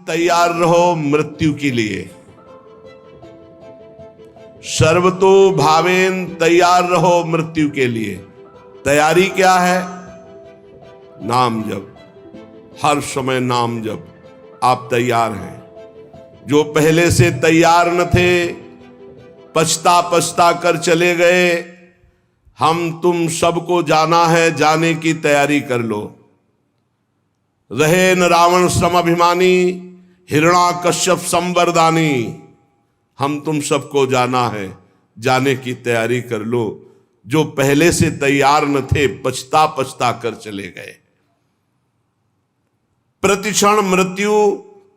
तैयार रहो मृत्यु के लिए। सर्वतो भावेन तैयार रहो मृत्यु के लिए। तैयारी क्या है? नाम जप, हर समय नाम जप। आप तैयार हैं। जो पहले से तैयार न थे, पछता पछता कर चले गए, हम तुम सबको जाना है, जाने की तैयारी कर लो। रहे न रावण सम अभिमानी, हिरण्याकश्यप संवरदानी। हम तुम सबको जाना है, जाने की तैयारी कर लो। जो पहले से तैयार न थे, पछता पछता कर चले गए। प्रतिक्षण मृत्यु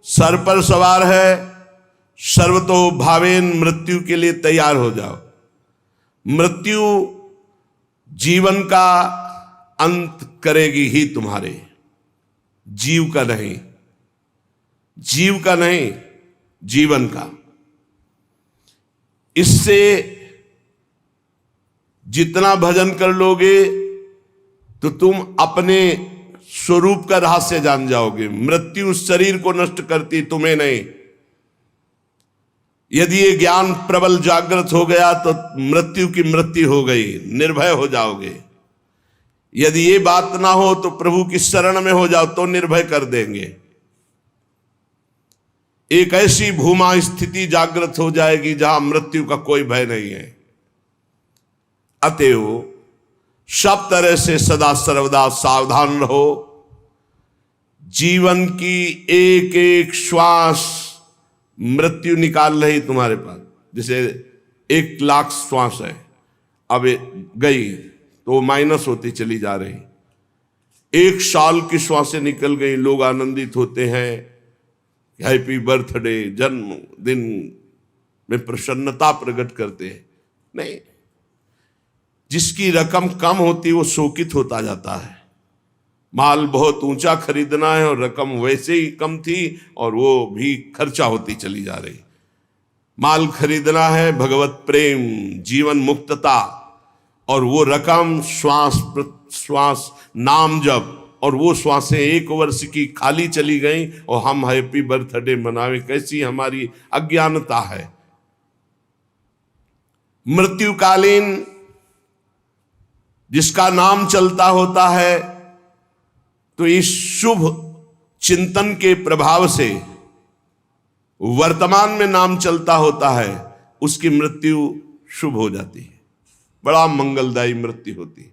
सर पर सवार है। सर्वतो भावेन मृत्यु के लिए तैयार हो जाओ। मृत्यु जीवन का अंत करेगी ही तुम्हारे, जीव का नहीं, जीव का नहीं, जीवन का। इससे जितना भजन कर लोगे तो तुम अपने स्वरूप का रहस्य जान जाओगे। मृत्यु शरीर को नष्ट करती, तुम्हें नहीं। यदि ये ज्ञान प्रबल जागृत हो गया तो मृत्यु की मृत्यु हो गई, निर्भय हो जाओगे। यदि ये बात ना हो तो प्रभु की शरण में हो जाओ तो निर्भय कर देंगे। एक ऐसी भूमा स्थिति जागृत हो जाएगी जहां मृत्यु का कोई भय नहीं है। अतएव सब तरह से सदा सर्वदा सावधान रहो। जीवन की एक एक श्वास मृत्यु निकाल रही तुम्हारे पास। जैसे 1,00,000 श्वास है, अब गई तो माइनस होती चली जा रही। 1 साल की श्वासें निकल गई, लोग आनंदित होते हैं, हैप्पी बर्थडे, जन्मदिन में प्रसन्नता प्रकट करते हैं। नहीं, जिसकी रकम कम होती वो शोकित होता जाता है। माल बहुत ऊंचा खरीदना है और रकम वैसे ही कम थी और वो भी खर्चा होती चली जा रही। माल खरीदना है भगवत प्रेम, जीवन मुक्तता, और वो रकम श्वास श्वास नाम जप, और वो श्वासें 1 वर्ष की खाली चली गई और हम हैप्पी बर्थडे मनावे। कैसी हमारी अज्ञानता है। मृत्युकालीन जिसका नाम चलता होता है तो इस शुभ चिंतन के प्रभाव से वर्तमान में नाम चलता होता है, उसकी मृत्यु शुभ हो जाती है, बड़ा मंगलदायी मृत्यु होती है।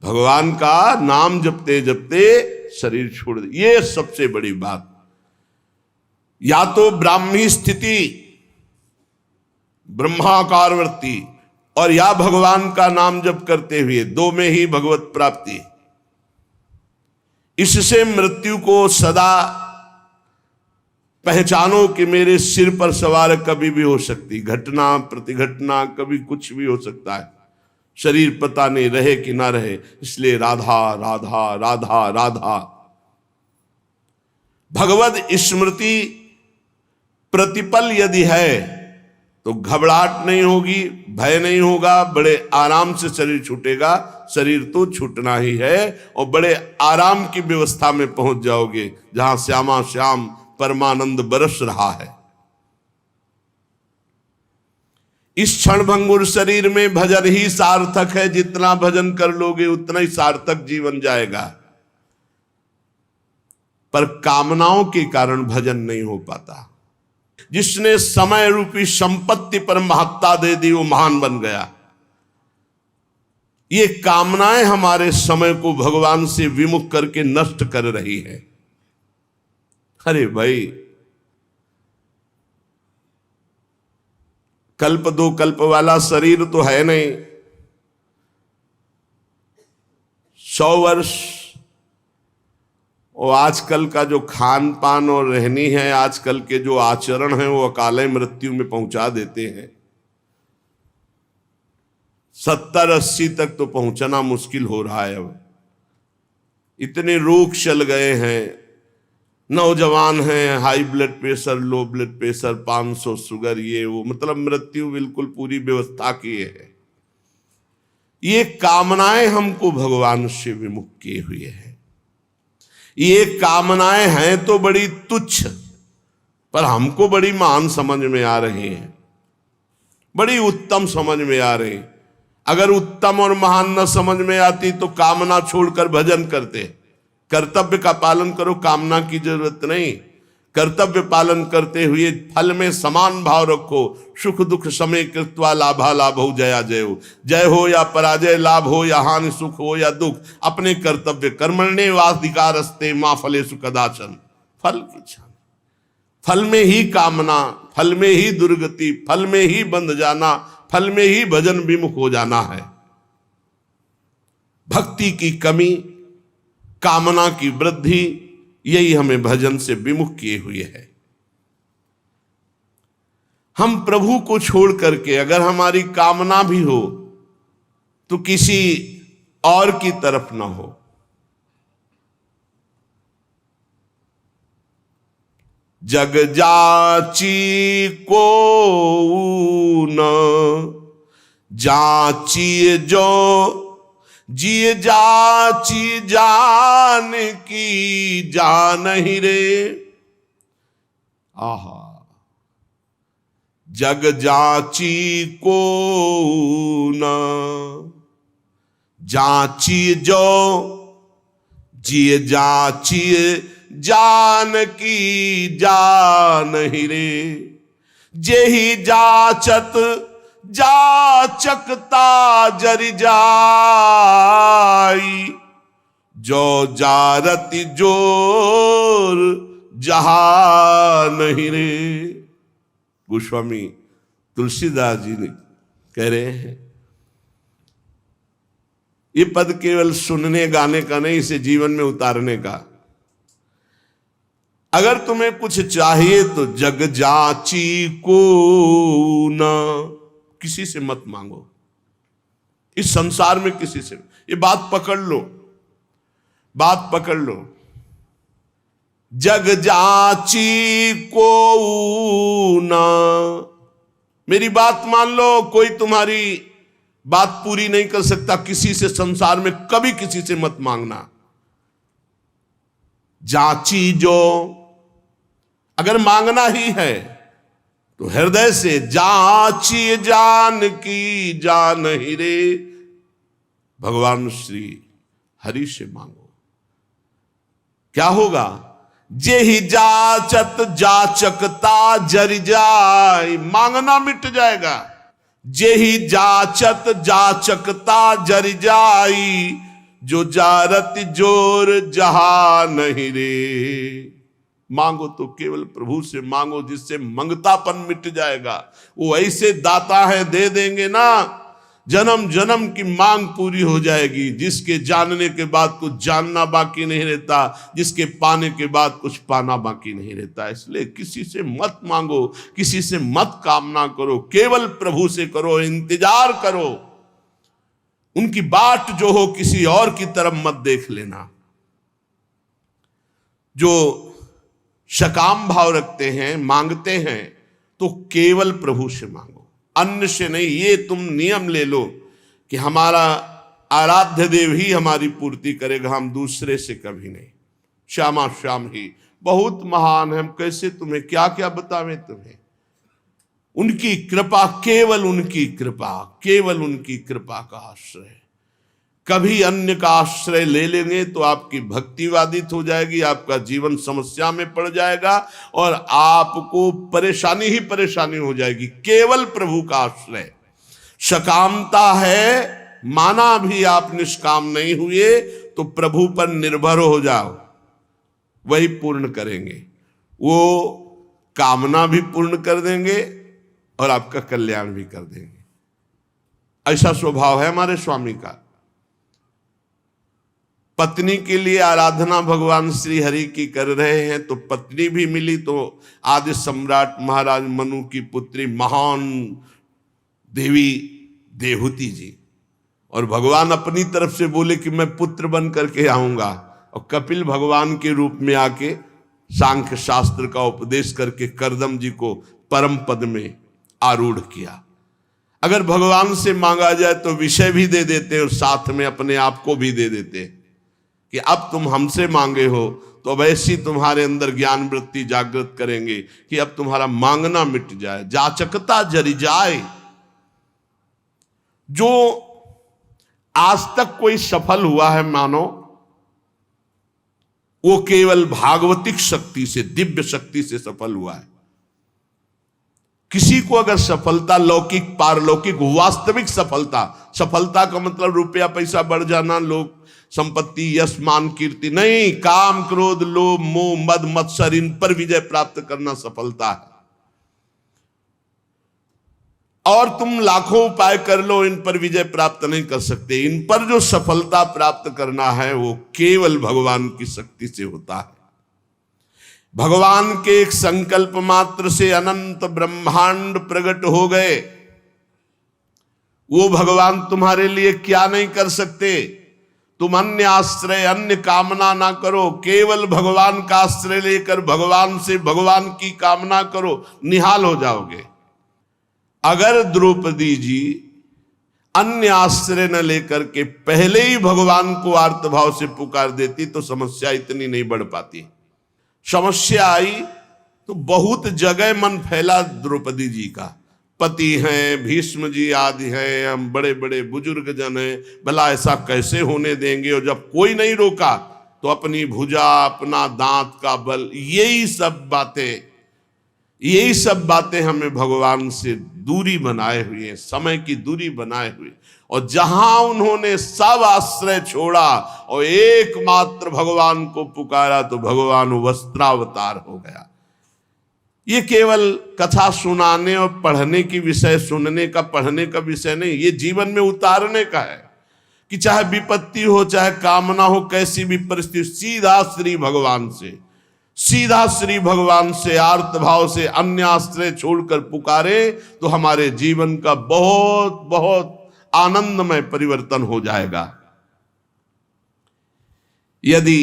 भगवान का नाम जपते जपते शरीर छोड़ दे, ये सबसे बड़ी बात। या तो ब्राह्मी स्थिति, ब्रह्माकार वृत्ति, और या भगवान का नाम जप करते हुए, 2 में ही भगवत प्राप्ति। इससे मृत्यु को सदा पहचानो कि मेरे सिर पर सवार कभी भी हो सकती, घटना प्रतिघटना कभी कुछ भी हो सकता है। शरीर पता नहीं रहे कि ना रहे, इसलिए राधा राधा राधा राधा। भगवत स्मृति प्रतिपल यदि है तो घबराहट नहीं होगी, भय नहीं होगा, बड़े आराम से शरीर छूटेगा। शरीर तो छूटना ही है और बड़े आराम की व्यवस्था में पहुंच जाओगे जहां श्यामा श्याम परमानंद बरस रहा है। इस क्षणभंगुर शरीर में भजन ही सार्थक है। जितना भजन कर लोगे उतना ही सार्थक जीवन जाएगा। पर कामनाओं के कारण भजन नहीं हो पाता। जिसने समय रूपी संपत्ति पर महत्ता दे दी वो महान बन गया। ये कामनाएं हमारे समय को भगवान से विमुख करके नष्ट कर रही है। अरे भाई, कल्प 2 कल्प वाला शरीर तो है नहीं। 100 वर्ष और आजकल का जो खान पान और रहनी है, आजकल के जो आचरण है, वो अकाले मृत्यु में पहुंचा देते हैं। 70-80 तक तो पहुंचना मुश्किल हो रहा है। अब इतने रोग चल गए हैं, नौजवान हैं, high blood pressure, low blood pressure, 500 sugar, ये वो, मतलब मृत्यु बिल्कुल पूरी व्यवस्था की है। ये कामनाएं हमको भगवान से विमुख किए हुए हैं। ये कामनाएं हैं तो बड़ी तुच्छ, पर हमको बड़ी महान समझ में आ रही हैं, बड़ी उत्तम समझ में आ रही। अगर उत्तम और महान न समझ में आती तो कामना छोड़कर भजन करते। कर्तव्य का पालन करो, कामना की जरूरत नहीं। कर्तव्य पालन करते हुए फल में समान भाव रखो। सुख दुख समय कृत्वा लाभा लाभो जया जयो, जय हो या पराजय, लाभ हो या हानि, सुख हो या दुख, अपने कर्तव्य कर्मण्ये वाधिकारस्ते मां फलेषु कदाचन। फल की इच्छा, फल में ही कामना, फल में ही दुर्गति, फल में ही बंध जाना, फल में ही भजन विमुख हो जाना है। भक्ति की कमी, कामना की वृद्धि, यही हमें भजन से विमुख किए हुए है। हम प्रभु को छोड़ करके अगर हमारी कामना भी हो तो किसी और की तरफ ना हो। जग जाची को न जाची जो, जिय जाची जान की जान ही रे। आहा, जग जाची को न जाची जो, जिय जाची जान की जान ही रे। जेहि जाचत जाचकता जरि जाई, जो जारति जोर जहान ही रे। गोस्वामी तुलसीदास जी ने कह रहे हैं, ये पद केवल सुनने गाने का नहीं, इसे जीवन में उतारने का। अगर तुम्हें कुछ चाहिए तो जग जाची को ना, किसी से मत मांगो। इस संसार में किसी से, ये बात पकड़ लो, बात पकड़ लो। जग जाची को ना, मेरी बात मान लो, कोई तुम्हारी बात पूरी नहीं कर सकता। किसी से संसार में कभी किसी से मत मांगना। जाची जो, अगर मांगना ही है तो हृदय से जाची जान की जान ही रे। भगवान श्री हरि से मांगो, क्या होगा? जेहि जाचत जाचकता जरि जाय, मांगना मिट जाएगा। जेहि जाचत जाचकता जरि जाई, जो जारत जोर जहान ही रे। मांगो तो केवल प्रभु से मांगो, जिससे मंगतापन मिट जाएगा। वो ऐसे दाता है, दे देंगे ना, जन्म जन्म की मांग पूरी हो जाएगी। जिसके जानने के बाद कुछ जानना बाकी नहीं रहता, जिसके पाने के बाद कुछ पाना बाकी नहीं रहता। इसलिए किसी से मत मांगो, किसी से मत कामना करो, केवल प्रभु से करो, इंतजार करो। उनकी बाट जो हो, किसी और की तरफ मत देख लेना। जो सकाम भाव रखते हैं, मांगते हैं, तो केवल प्रभु से मांगो, अन्य से नहीं। ये तुम नियम ले लो कि हमारा आराध्य देव ही हमारी पूर्ति करेगा, हम दूसरे से कभी नहीं। श्यामा श्याम ही बहुत महान है, हम कैसे तुम्हें क्या क्या बतावें तुम्हें। उनकी कृपा, केवल उनकी कृपा, केवल उनकी कृपा का आश्रय। कभी अन्य का आश्रय ले लेंगे तो आपकी भक्ति बाधित हो जाएगी, आपका जीवन समस्या में पड़ जाएगा और आपको परेशानी ही परेशानी हो जाएगी। केवल प्रभु का आश्रय। सकामता है, माना भी आप निष्काम नहीं हुए तो प्रभु पर निर्भर हो जाओ, वही पूर्ण करेंगे। वो कामना भी पूर्ण कर देंगे और आपका कल्याण भी कर देंगे। ऐसा स्वभाव है हमारे स्वामी का। पत्नी के लिए आराधना भगवान श्री हरि की कर रहे हैं, तो पत्नी भी मिली तो आदि सम्राट महाराज मनु की पुत्री महान देवी देवहूति जी। और भगवान अपनी तरफ से बोले कि मैं पुत्र बन करके आऊंगा, और कपिल भगवान के रूप में आके सांख्य शास्त्र का उपदेश करके करदम जी को परम पद में आरूढ़ किया। अगर भगवान से मांगा जाए तो विषय भी दे देते और साथ में अपने आप को भी दे देते कि अब तुम हमसे मांगे हो तो अब ऐसी तुम्हारे अंदर ज्ञान वृत्ति जागृत करेंगे कि अब तुम्हारा मांगना मिट जाए, जाचकता जरी जाए। जो आज तक कोई सफल हुआ है मानो, वो केवल भागवतिक शक्ति से, दिव्य शक्ति से सफल हुआ है। किसी को अगर सफलता लौकिक पारलौकिक वास्तविक सफलता का मतलब रुपया पैसा बढ़ जाना, लोग संपत्ति यश मान कीर्ति नहीं, काम क्रोध लोभ मोह मद मत्सर, इन पर विजय प्राप्त करना सफलता है। और तुम लाखों उपाय कर लो, इन पर विजय प्राप्त नहीं कर सकते। इन पर जो सफलता प्राप्त करना है वो केवल भगवान की शक्ति से होता है। भगवान के एक संकल्प मात्र से अनंत ब्रह्मांड प्रकट हो गए। वो भगवान तुम्हारे लिए क्या नहीं कर सकते। तुम अन्य आश्रय अन्य कामना ना करो, केवल भगवान का आश्रय लेकर भगवान से भगवान की कामना करो, निहाल हो जाओगे। अगर द्रौपदी जी अन्य आश्रय न लेकर के पहले ही भगवान को आर्तभाव से पुकार देती तो समस्या इतनी नहीं बढ़ पाती। समस्या आई तो बहुत जगह मन फैला द्रौपदी जी का। पति हैं, भीष्म जी आदि हैं, हम बड़े बड़े बुजुर्ग जन हैं, भला ऐसा कैसे होने देंगे। और जब कोई नहीं रोका तो अपनी भुजा, अपना दांत का बल, यही सब बातें हमें भगवान से दूरी बनाए हुए, समय की दूरी बनाए हुए। और जहां उन्होंने सब आश्रय छोड़ा और एकमात्र भगवान को पुकारा तो भगवान वस्त्रावतार हो गया। ये केवल कथा सुनाने और पढ़ने की विषय, सुनने का पढ़ने का विषय नहीं, ये जीवन में उतारने का है कि चाहे विपत्ति हो, चाहे कामना हो, कैसी भी परिस्थिति, सीधा श्री भगवान से आर्त भाव से अन्य आश्रय छोड़कर पुकारे तो हमारे जीवन का बहुत बहुत आनंदमय परिवर्तन हो जाएगा। यदि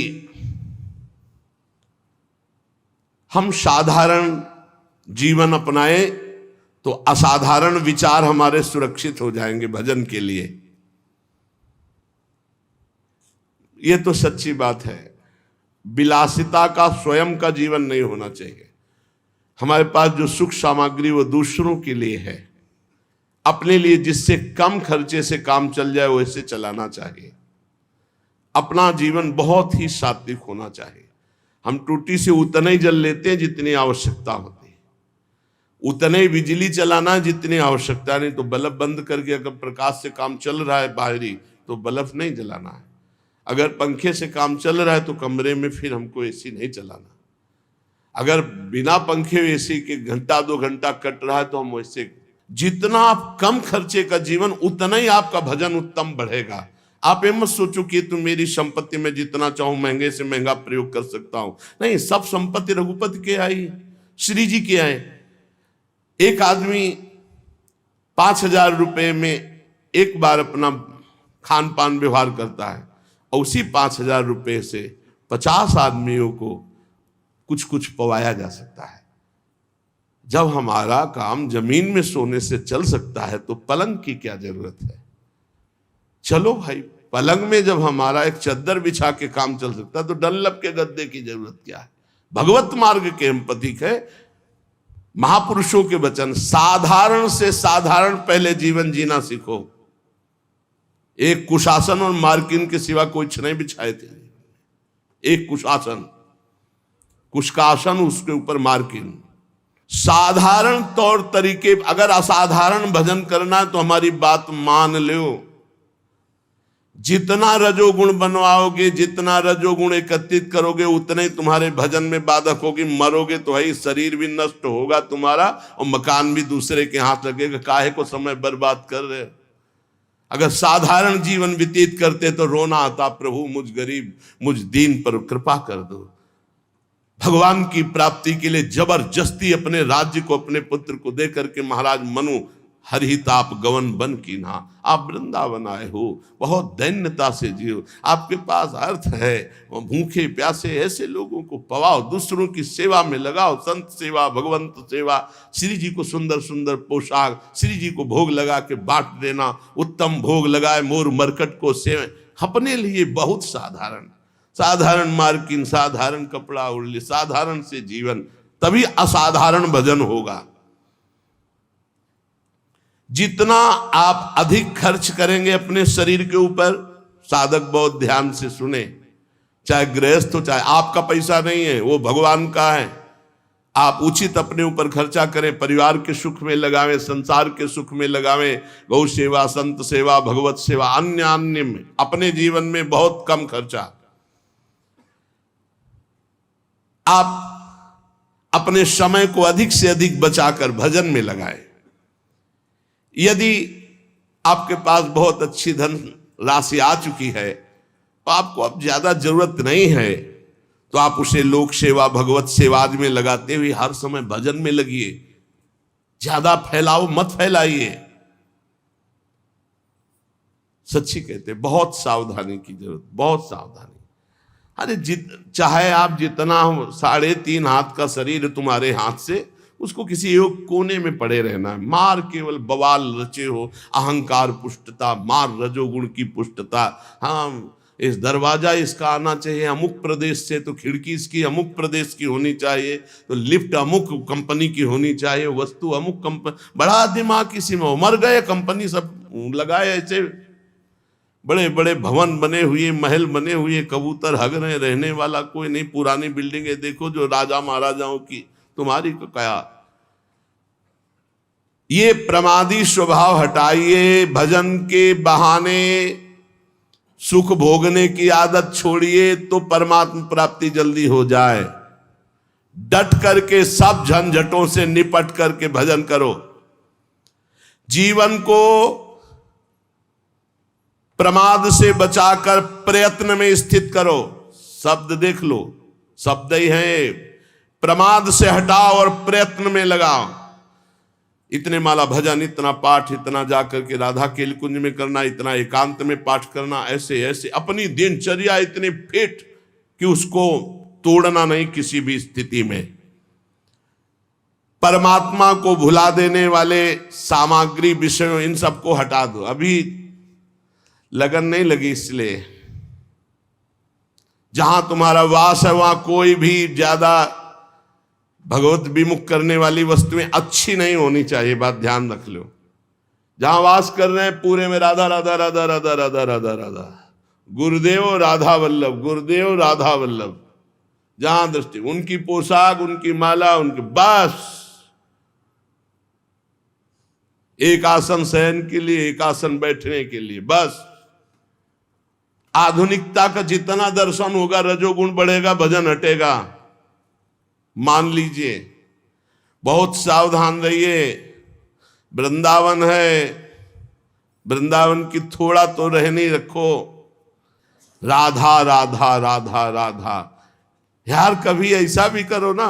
हम साधारण जीवन अपनाए तो असाधारण विचार हमारे सुरक्षित हो जाएंगे भजन के लिए। यह तो सच्ची बात है। विलासिता का स्वयं का जीवन नहीं होना चाहिए। हमारे पास जो सुख सामग्री वो दूसरों के लिए है, अपने लिए जिससे कम खर्चे से काम चल जाए वैसे चलाना चाहिए। अपना जीवन बहुत ही सात्विक होना चाहिए। हम टूटी से उतना ही जल लेते हैं जितनी आवश्यकता होती है, उतने ही बिजली चलाना जितनी आवश्यकता नहीं। तो बल्ब बंद करके अगर प्रकाश से काम चल रहा है बाहरी तो बल्ब नहीं जलाना है। अगर पंखे से काम चल रहा है तो कमरे में फिर हमको एसी नहीं चलाना। अगर बिना पंखे एसी के घंटा 2 घंटा कट रहा है तो हम वैसे, जितना आप कम खर्चे का जीवन उतना ही आपका भजन उत्तम बढ़ेगा। आप ये मत सोचो कि तुम मेरी संपत्ति में जितना चाहूं महंगे से महंगा प्रयोग कर सकता हूं। नहीं, सब संपत्ति रघुपति के आई, श्री जी के आए। एक आदमी 5,000 रुपए में एक बार अपना खान पान व्यवहार करता है और उसी 5,000 रुपए से 50 आदमियों को कुछ कुछ पवाया जा सकता है। जब हमारा काम जमीन में सोने से चल सकता है तो पलंग की क्या जरूरत है। चलो भाई, पलंग में जब हमारा एक चद्दर बिछा के काम चल सकता है तो डनलप के गद्दे की जरूरत क्या है। भगवत मार्ग के हम प्रतीक है। महापुरुषों के वचन, साधारण से साधारण पहले जीवन जीना सीखो। एक कुशासन और मार्किन के सिवा कोई नहीं बिछाए थे। एक कुशासन, कुश का आसन, उसके ऊपर मार्किन। साधारण तौर तरीके, अगर असाधारण भजन करना है तो हमारी बात मान लो। जितना रजोगुण बनवाओगे, जितना रजोगुण एकत्रित करोगे, उतने तुम्हारे भजन में बाधक होगी। मरोगे तो है, शरीर भी नष्ट होगा तुम्हारा और मकान भी दूसरे के हाथ लगेगा। काहे को समय बर्बाद कर रहे हो। अगर साधारण जीवन व्यतीत करते तो रोना आता, प्रभु मुझ गरीब मुझ दीन पर कृपा कर दो। भगवान की प्राप्ति के लिए जबरदस्ती अपने राज्य को अपने पुत्र को दे करके महाराज मनु हरिताप गवन बन की ना, आप वृंदावन आए हो, बहुत दैन्यता से जियो। आपके पास अर्थ है, वो भूखे प्यासे ऐसे लोगों को पवाओ, दूसरों की सेवा में लगाओ। संत सेवा, भगवंत सेवा, श्री जी को सुंदर सुंदर पोशाक, श्री जी को भोग लगा के बांट देना, उत्तम भोग लगाए मोर मरकट को सेवे। अपने लिए बहुत साधारण, साधारण मार्किन, साधारण कपड़ा ओढ़ ले, साधारण से जीवन, तभी असाधारण भजन होगा। जितना आप अधिक खर्च करेंगे अपने शरीर के ऊपर, साधक बहुत ध्यान से सुने, चाहे गृहस्थ हो चाहे, आपका पैसा नहीं है, वो भगवान का है। आप उचित अपने ऊपर खर्चा करें, परिवार के सुख में लगावें, संसार के सुख में लगावें, गौ सेवा, संत सेवा, भगवत सेवा, अन्य में, अपने जीवन में बहुत कम खर्चा। आप अपने समय को अधिक से अधिक बचाकर भजन में लगाएं। यदि आपके पास बहुत अच्छी धन राशि आ चुकी है तो आपको अब ज्यादा जरूरत नहीं है, तो आप उसे लोक सेवा, भगवत सेवा में लगाते हुए हर समय भजन में लगिए। ज्यादा फैलाओ मत फैलाइए। सच्ची कहते, बहुत सावधानी की जरूरत, बहुत सावधानी। अरे चाहे आप जितना 3.5 हाथ का शरीर तुम्हारे हाथ से, उसको किसी एक कोने में पड़े रहना है। मार केवल बवाल रचे हो, अहंकार पुष्टता, मार रजोगुण की पुष्टता। हाँ, इस दरवाजा इसका आना चाहिए अमुक प्रदेश से, तो खिड़की इसकी अमुक प्रदेश की होनी चाहिए, तो लिफ्ट अमुक कंपनी की होनी चाहिए, वस्तु अमुक कंपनी। बड़ा दिमाग किसी में, मर गए कंपनी सब लगाए, ऐसे बड़े बड़े भवन बने हुए, महल बने हुए, कबूतर हग रहे, रहने वाला कोई नहीं। पुरानी बिल्डिंगें देखो जो राजा महाराजाओं की, तुम्हारी को क्या। ये प्रमादी स्वभाव हटाइए। भजन के बहाने सुख भोगने की आदत छोड़िए तो परमात्मा प्राप्ति जल्दी हो जाए। डट करके सब झंझटों से निपट करके भजन करो। जीवन को प्रमाद से बचाकर प्रयत्न में स्थित करो। शब्द देख लो, शब्द ही है। प्रमाद से हटाओ और प्रयत्न में लगाओ। इतने माला भजन, इतना पाठ, इतना जाकर के राधा केल कुंज में करना, इतना एकांत में पाठ करना, ऐसे ऐसे अपनी दिनचर्या इतनी फिट कि उसको तोड़ना नहीं किसी भी स्थिति में। परमात्मा को भुला देने वाले सामग्री, विषयों, इन सबको हटा दो। अभी लगन नहीं लगी, इसलिए जहां तुम्हारा वास है वहां कोई भी ज्यादा भगवत विमुख करने वाली वस्तुएं अच्छी नहीं होनी चाहिए। बात ध्यान रख लो। जहां वास कर रहे हैं पूरे में राधा राधा राधा राधा राधा राधा राधा, गुरुदेव राधा वल्लभ, गुरुदेव राधा वल्लभ। जहां दृष्टि, उनकी पोशाक, उनकी माला, उनके बस एक आसन शयन के लिए, एक आसन बैठने के लिए, बस। आधुनिकता का जितना दर्शन होगा, रजोगुण बढ़ेगा, भजन हटेगा। मान लीजिए, बहुत सावधान रहिए। वृंदावन है, वृंदावन की थोड़ा तो रहनी रखो। राधा राधा राधा राधा। यार कभी ऐसा भी करो ना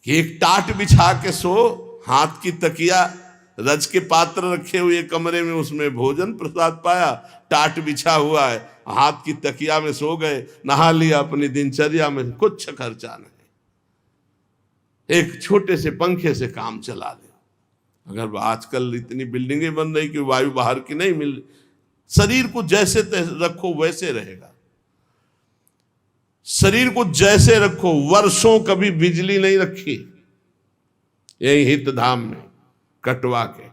कि एक टाट बिछा के सो, हाथ की तकिया, रज के पात्र रखे हुए कमरे में, उसमें भोजन प्रसाद पाया, टाट बिछा हुआ है, हाथ की तकिया में सो गए, नहा लिया, अपनी दिनचर्या में कुछ खर्चा नहीं, एक छोटे से पंखे से काम चला ले। अगर आजकल इतनी बिल्डिंगें बन रही कि वायु बाहर की नहीं मिल, शरीर को जैसे रखो वैसे रहेगा। शरीर को जैसे रखो। वर्षों कभी बिजली नहीं रखी यही हित धाम में कटवा के,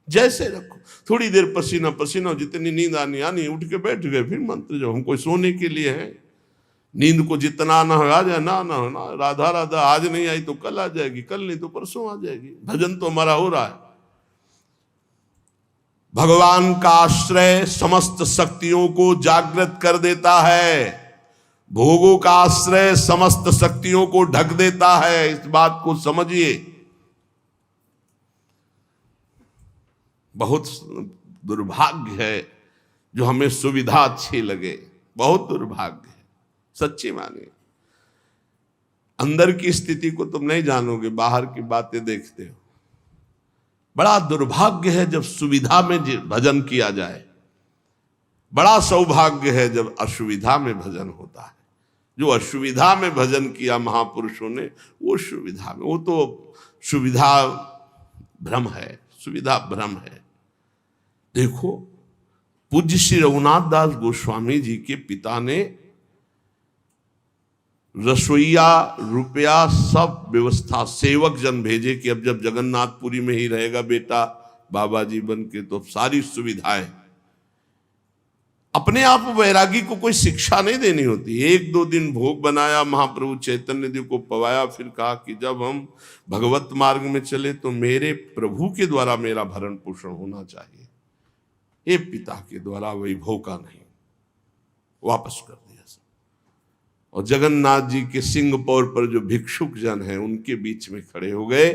जैसे रखो। थोड़ी देर पसीना पसीना, जितनी नींद आनी आनी, उठ के बैठ गए, फिर मंत्र जो हमको सोने के लिए है। नींद को जितना ना आ जाए ना राधा राधा, आज नहीं आई तो कल आ जाएगी, कल नहीं तो परसों आ जाएगी। भजन तो हमारा हो रहा है। भगवान का आश्रय समस्त शक्तियों को जागृत कर देता है। भोगों का आश्रय समस्त शक्तियों को ढक देता है। इस बात को समझिए। बहुत दुर्भाग्य है जो हमें सुविधा अच्छी लगे, बहुत दुर्भाग्य है, सच्ची मानिए। अंदर की स्थिति को तुम नहीं जानोगे, बाहर की बातें देखते हो। बड़ा दुर्भाग्य है जब सुविधा में भजन किया जाए, बड़ा सौभाग्य है जब असुविधा में भजन होता है। जो असुविधा में भजन किया महापुरुषों ने, वो सुविधा में, वो तो सुविधा भ्रम है, सुविधा भ्रम है। देखो पूज्य श्री रघुनाथ दास गोस्वामी जी के पिता ने रसोईया, रुपया, सब व्यवस्था, सेवक जन भेजे कि अब जब जगन्नाथपुरी में ही रहेगा बेटा बाबा जी बन के, तो सारी सुविधाएं। अपने आप वैरागी को कोई शिक्षा नहीं देनी होती। 1-2 दिन भोग बनाया, महाप्रभु चैतन्य देव को पवाया, फिर कहा कि जब हम भगवत मार्ग में चले तो मेरे प्रभु के द्वारा मेरा भरण पोषण होना चाहिए, ये पिता के द्वारा वैभव का नहीं। वापस कर दिया सब। और जगन्नाथ जी के सिंहपौर पर जो भिक्षुक जन हैं उनके बीच में खड़े हो गए।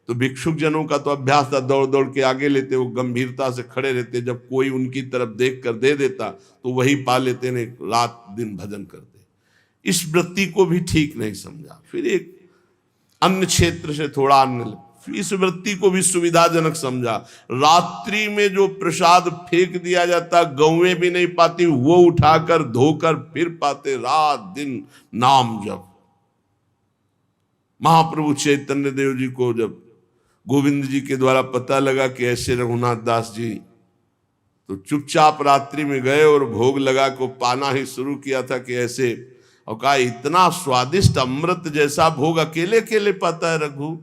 तो भिक्षुक जनों का तो अभ्यास था, दौड़ दौड़ के आगे लेते, वो गंभीरता से खड़े रहते, जब कोई उनकी तरफ देख कर दे देता तो वही पा लेते ने, रात दिन भजन करते। इस वृत्ति को भी ठीक नहीं समझा। फिर एक अन्य क्षेत्र से थोड़ा अन्य, इस वृत्ति को भी सुविधाजनक समझा। रात्रि में जो प्रसाद फेंक दिया जाता, गौएं भी नहीं पाती, वो उठाकर धोकर फिर पाते, रात दिन नाम जप। महाप्रभु चैतन्य देव जी को जब गोविंद जी के द्वारा पता लगा कि ऐसे रघुनाथ दास जी, तो चुपचाप रात्रि में गए और भोग लगा को पाना ही शुरू किया था कि ऐसे, और कहा इतना स्वादिष्ट अमृत जैसा भोग अकेले अकेले पाता है रघु,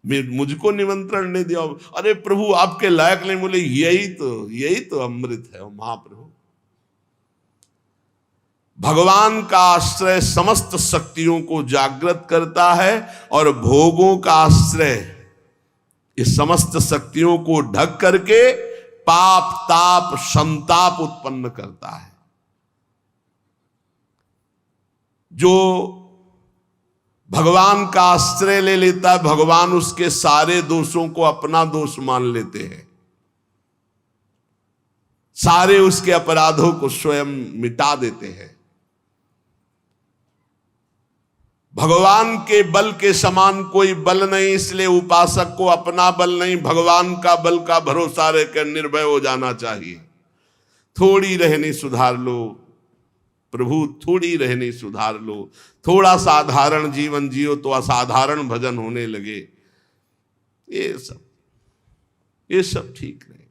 मुझको निमंत्रण नहीं दिया। अरे प्रभु आपके लायक नहीं। बोले यही तो अमृत है। महाप्रभु भगवान का आश्रय समस्त शक्तियों को जागृत करता है और भोगों का आश्रय इस समस्त शक्तियों को ढक करके पाप, ताप, संताप उत्पन्न करता है। जो भगवान का आश्रय ले लेता है, भगवान उसके सारे दोषों को अपना दोष मान लेते हैं, सारे उसके अपराधों को स्वयं मिटा देते हैं। भगवान के बल के समान कोई बल नहीं, इसलिए उपासक को अपना बल नहीं, भगवान का बल का भरोसा रहकर निर्भय हो जाना चाहिए। थोड़ी रहनी सुधार लो प्रभु, थोड़ी रहनी सुधार लो। थोड़ा साधारण जीवन जियो तो असाधारण भजन होने लगे। ये सब ठीक नहीं।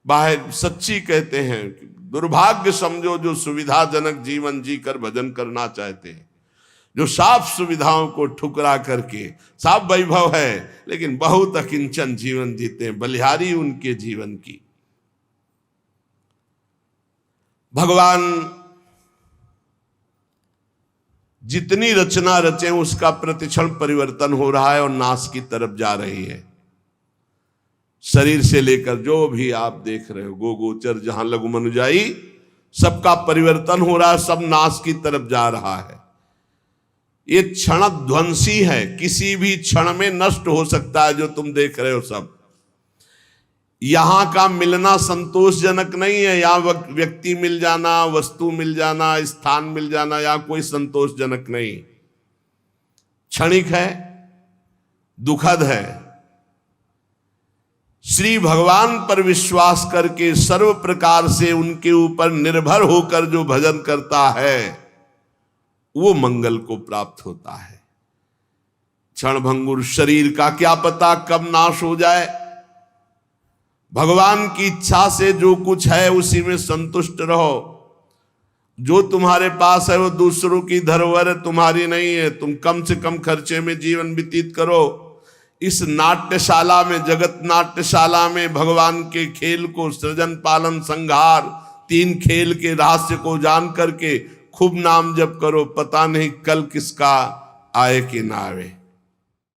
बाहर सच्ची कहते हैं कि दुर्भाग्य समझो जो सुविधाजनक जीवन जीकर भजन करना चाहते हैं, जो साफ सुविधाओं को ठुकरा करके, साफ वैभव है लेकिन बहुत अकिंचन जीवन जीते हैं, बलिहारी उनके जीवन की। भगवान जितनी रचना रचे उसका प्रतिक्षण परिवर्तन हो रहा है और नाश की तरफ जा रही है। शरीर से लेकर जो भी आप देख रहे हो, गोचर जहां लघु मनुजाई, सबका परिवर्तन हो रहा है, सब नाश की तरफ जा रहा है। ये क्षण ध्वंसी है, किसी भी क्षण में नष्ट हो सकता है। जो तुम देख रहे हो सब, यहां का मिलना संतोषजनक नहीं है। यहां व्यक्ति मिल जाना, वस्तु मिल जाना, स्थान मिल जाना, या कोई संतोषजनक नहीं, क्षणिक है, दुखद है। श्री भगवान पर विश्वास करके सर्व प्रकार से उनके ऊपर निर्भर होकर जो भजन करता है वो मंगल को प्राप्त होता है। क्षणभंगुर शरीर का क्या पता कब नाश हो जाए। भगवान की इच्छा से जो कुछ है उसी में संतुष्ट रहो। जो तुम्हारे पास है वो दूसरों की धरोहर है, तुम्हारी नहीं है। तुम कम से कम खर्चे में जीवन व्यतीत करो। इस नाट्यशाला में, जगत नाट्यशाला में भगवान के खेल को, सृजन पालन संहार, 3 खेल के रहस्य को जान करके खूब नाम जप करो। पता नहीं कल किसका आए कि ना आवे।